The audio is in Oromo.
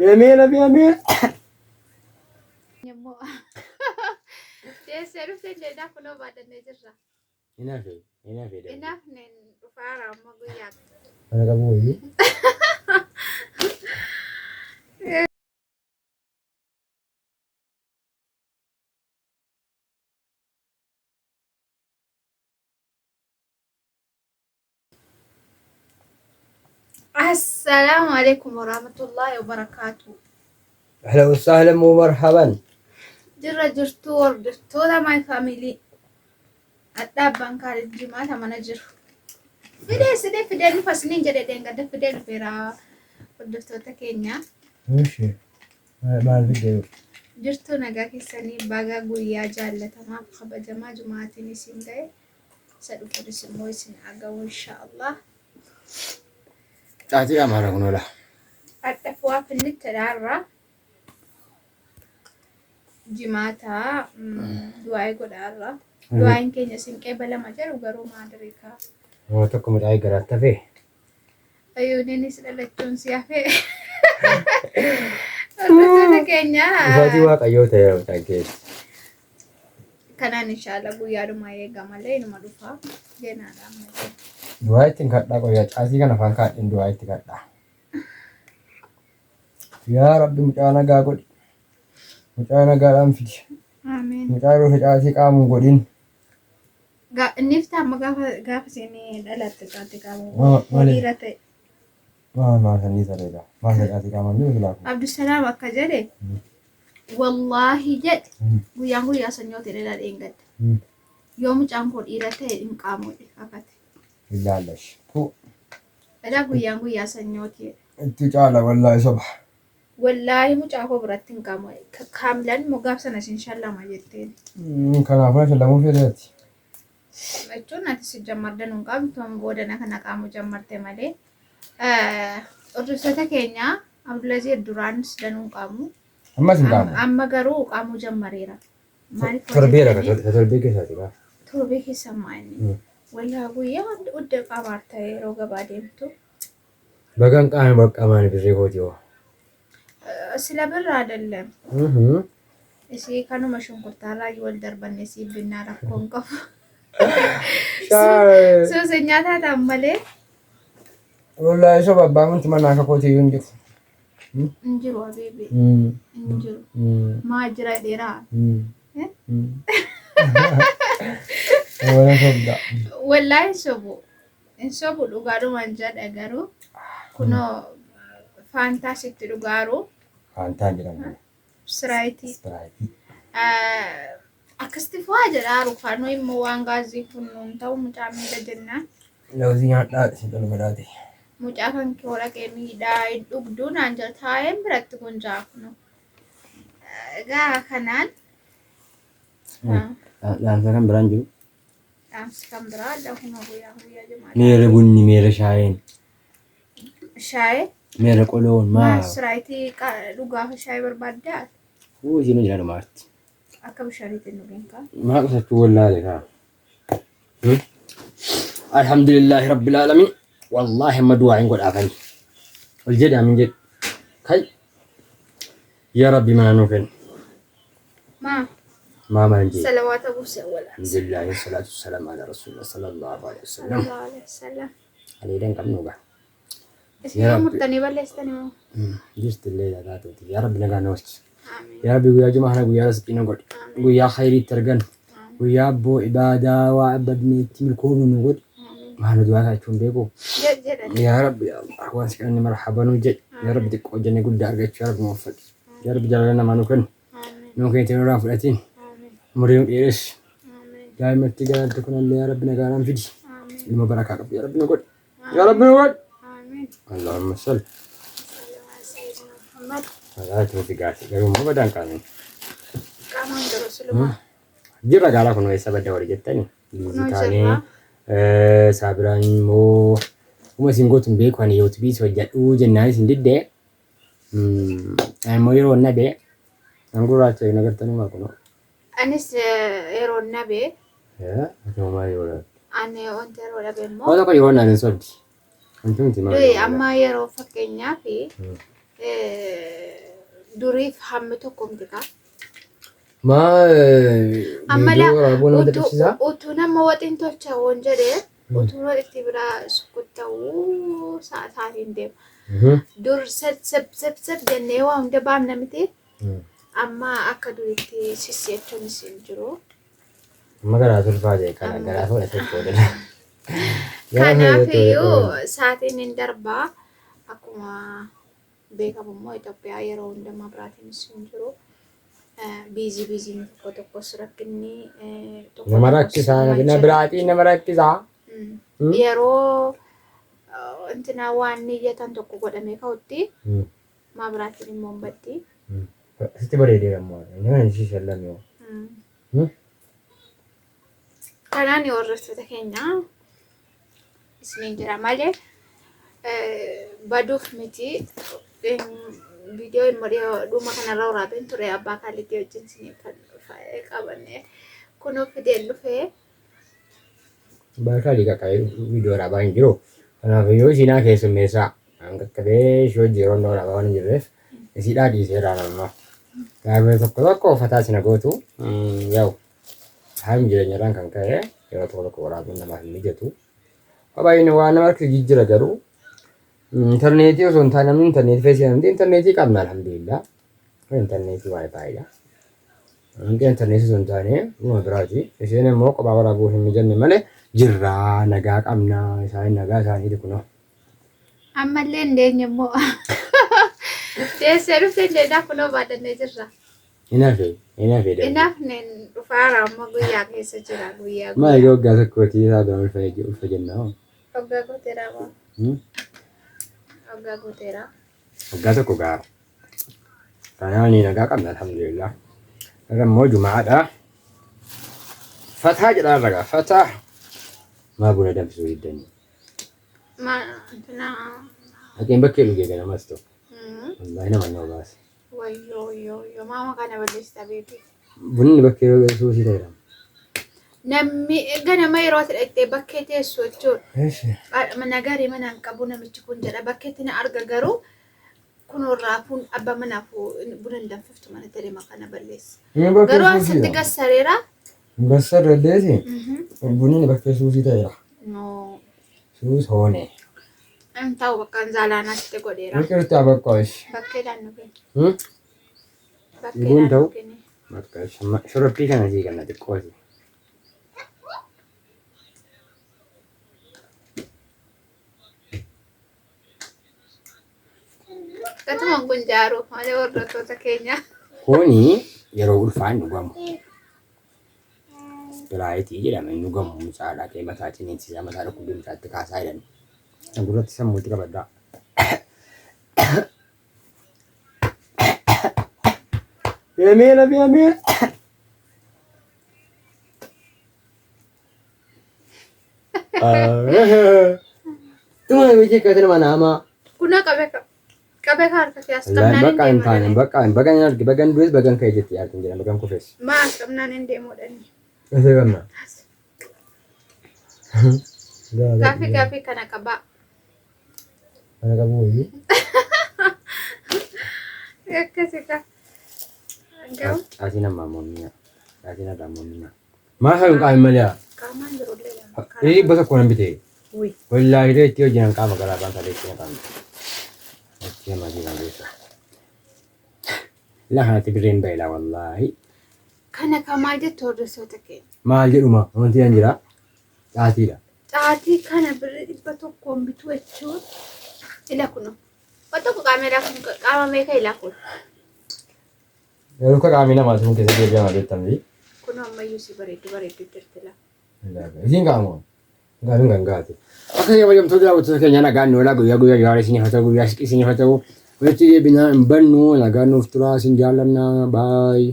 يمين يمو تيسيرو تلي دافنو بعد النجرة هنا إناف نين رفارة ما قوياك أنا كابوي السلام عليكم ورحمة الله وبركاته. أهلا وسهلا ومرحبا. جرتو ماي فاميلي أتابع كار الجماعة مناجر فيدي نفسنين جدي دينغا فيدي فيرا ودفتو تكينيا ماشي ما الفيديو جرتو نجا كيساني باغا قويا جالة تمام خبجما جماعتي نسين داي سألو فرس المويسين أقاو إن شاء الله تعطي يا مهلا كنولا التفوا في النت دارا جماعتا دواي قدارا دواي كينيا سنكي بلا مجر وغرو ما دريكا هو تكو مدعي قرأت فيه أيو نيني سلالتون سيافي أردتنا كينيا فاتي واقع يوتا يا وتاكيد كنان إن شاء الله بويا رما يغامالي نما دوفا جينا رامي دواي تنكتا قويا تعسي كان فانكات إن دواي تنكتا يا ربي مجانا قاقل مجانا قالام فيدي آمين مجانا فجأتي قاموا قولين نفتح مقافة سيني دلت تاتي قاموا وليرتي ما سني سريدا ما فجأتي قاموا من بلاكم عبد السلام أكجري والله جد ويا سنيوتي للا إنجد يوم جانكور إيرتي إن قاموا أكتي لا لش هو أدا ويا سنيوتي انت جعله والله صبح والله مجاكو براتين قاموا كاملا مقاف سنة إن شاء الله ما جتين كان عفوا شلمو في ذاتي Jechuun ati si jammardan hin qabdu toon boodana kana qaamu jammarte malee hordoftoota keenya Abdulaziz duraanis danuu qaamu ammas hin qaamu amma garuu qaamuu jammareera torbee keessaati qaa torbee keessa maa'inni walaa guyyaa hunda qabaarta yeroo gabaa deemtu bagan qaame baqqamaan birrii kooti hoo sila birraa አይደለም isii kanuma shunkurtaarraa wal darbanne si binnaa rakkoon qabu Soosenya taatan malee. Wallahi so babbaa wanti mana akka kootee yoo hin jiru. Hin jiru habiibi. Hin jiru. Maa jira dheeraa. Wallahi sobu. Hin sobu dhugaadhumaan jedha garuu kunoo faantaasitti dhugaaru. Faantaan jedhama. Spiraayitii. Akkasitti fa'aa jedha rukaanoo immoo waan gaazii funnuun ta'u mucaa miidha jennaan. Lawuzii nyaadhaa si dhala madaate. Mucaa kan kee waraqee miidhaa hin dhugduu naan jira taa'een biratti kun jaafnu. Egaa kanaan. Dhaamsa kan biraan jiru. Dhaamsi kan biraa lafuma guyyaa jimaa. Meera bunni meera shaayeen. Shaayee. Meera qoloon maa. Siraayitii dhugaafa shaayee barbaaddaa? Isiin jira dhumaatti. Akka bishaaniitiin dhugeen kaa. Maa qusachuu wallaalee kaa. Alhamdulillahi rabbil aalamiin. Wallaahi amma du'aa hin godhaafani. Ol jedhaa min jedhu. Kai. Yaa rabbi mana nuu kennu. ما عندي صلوات أبو سوالة الحمد لله والصلاة والسلام على رسول الله صلى الله عليه وسلم علي دين كم نوبة اسمه مرتني ولا استني جست الليلة ذاته يا رب نجا نوست يا رب ويا جماعة ويا رزقنا قد ويا خير ترجن ويا أبو عبادة وعبدني تملكون ونقول ما ندوها تشون بيبو يا رب يا الله واسكني مرحبا وجد يا رب دك وجني قد دارك يا رب موفق يا رب جعلنا ما نكن ممكن تنورا فلاتين مريم إيش دائما تجعل تكون الله يا رب نجارم فيدي المبارك يا رب نقول يا رب نقول اللهم صل محمد هذا توفي قاسي قالوا ما بدان كامل كمان درسلوا جرا قالوا كنا يسبب دوري جتني لزتاني سابراني مو وما سينقطن بيك واني يوتبيس وجدوا جناي سنددة أنا يرو النبي نقول راتي نقدر ما كنا أنس يرو النبي أنا ما يرو أنا أنت يرو النبي مو هذا كي يوانا نسودي أنتم دوي أما يرو فكينيا في duriif hammi tokko miti qaba. Ammalaa utuu nama waxiin tolcha waan jedhee utuu itti biraa sukkutta'uu sa'aatiin deema. Dur sab jennee waa hunda baamna miti. Amma akka duriitti sisseechuun isin jiru. Magaraa tulfaa jee kana garaa fuula tokkodha. Kanaafiyyuu sa'aatiin hin darbaa akkuma beekamu immoo Itoophiyaa yeroo hundumaa biraatiin isin jiru. Biiziin tokko rakkinni nama rakkisaa nama biraatiin nama rakkisaa. Yeroo intina waan niyyatan tokko godhamee ka'utti maabiraatiin immoo baddi. Sitti bareedee ammoo nama ishee shallame. Kanaan warreessota keenya isiniin jira malee baduuf miti. Video immoo dhuma kanarra waraabeen ture abbaa kaalitti wajjin isiniif qabanne kunoo fideen dhufee. Bakka qaqqabee video waraabaa hin jiru. Kanaafuu isheen keessummeessaa qaqqabee ishee hojii yeroo waraabaa waan hin jirreef isiidhaa dhiiseera nama. Gaafa tokko uffataa sina gootu yaa'u haala jireenyarraan kan ka'e yeroo tokko waraabuun namaaf hin mijatu. Baay'een waan nama harkisa jijjiira garuu interneetii osoo hin taane namni interneetii fayyadamu interneetii qabna alhamdulillah. Interneetii waayifaayiidha. Interneetii osoo hin taane dhuma biraati. Isheen immoo kophaa waraabuu hin mijanne malee jirraa nagaa qabna isaan nagaa isaaniiti kunoo. Ammallee indeenye immoo deessee dhuftee indeenyaa kunoo baadannee jirra. Inaafee Inaafneen dhufaara amma guyyaa keessa jira guyyaa. Maa egaa waggaa tokkootii isaa doon ulfa jennaa. Waggaa gooteera moo? Waggaa gooteera. Waggaa tokko gaara. Kanaan nagaa qabna alhamdulillah. Irra immoo jumaadha. Fataa jedhaa ragaa fataa. Maa buna danfisuu hiddanii. Haqeen bakkee dhugee ganamas ta'u. Wallahi nama nama baase. Wayyoo maama kana balleessita beeku. Bunni bakkee suusii ta'edha. Namni ganama yeroo ta'e bakkee teessoo jechuudha. Nagarii mana hin qabu namichi kun jedha bakkeetti na arga garuu kunurraa kun abba manaafuu buna hin danfiftu mana deema kana balleessa. Garuu asitti gassareera. Gassarralleeti. Bunni bakkee suusii ta'edha. No. Suus hoone. Ta'u bakka zaalaanaa sitti godheera. Biqiltuu abaqqoosh. Bakkeedhaan nu kenna. Ibuun ta'u bakka shoroppii kana sii kenna xiqqoosi. Akkasumas kun jaaruu malee hordoftoota keenya. Kuni yeroo ulfaan dhugamu. Biraayitii jedhama inni dhugamu mucaadhaa kee mataa ciniinsisaa mataa dhukkubbii mucaatti kaasaa jedhani. Gurratti sammuutti qabaddaa. Beemela. Tuma biji katin mana ama. Kuna qabee harkatti as qabnaan Bakka hin taane bagan argi bagan du'es bagan ka'e jetti yaadin jedhama bagan kufees. Maas qabnaan hin deemuudhani. Asee qabna. Gaaffii kana qabaa. Kana qabu wayii. Akkasii ka. Asiin amma ammoommiyaa. Asiin irraa ammoommiyaa. Maa haa hin qaamin malee? Qaamaan jirullee. Dhibba tokko nan bitee. Wallaahi ta'e itti hojii nan qaama garaa baan talee itti naqamu. Itti namaa kan beekaa. Ilaa kanatti birreen baay'ilaa wallaahi. Kana ka maal jettu hordoftoota keenya? Maal jedhuma wanti yan jira? Caatiidha. Caatii kana birrii 100 bituu jechuun ila kunuun. Waantota qaama meeqa ilaa kun? Yeroo qaamni namaa sun keessatti deebi'ama beektamti. Kun ammayyuu si bareedu jirti laa. Isiin qaamoo? Gaariin gangaati. Akka kabajamtoota daawwattoota keenya nagaan oolaa guyyaa jawaarii isin haa ta'u guyyaa siqii isin haa ta'u walitti deebinaa hin bannu nagaan nuuf turaa isin jaallannaa baay'ee.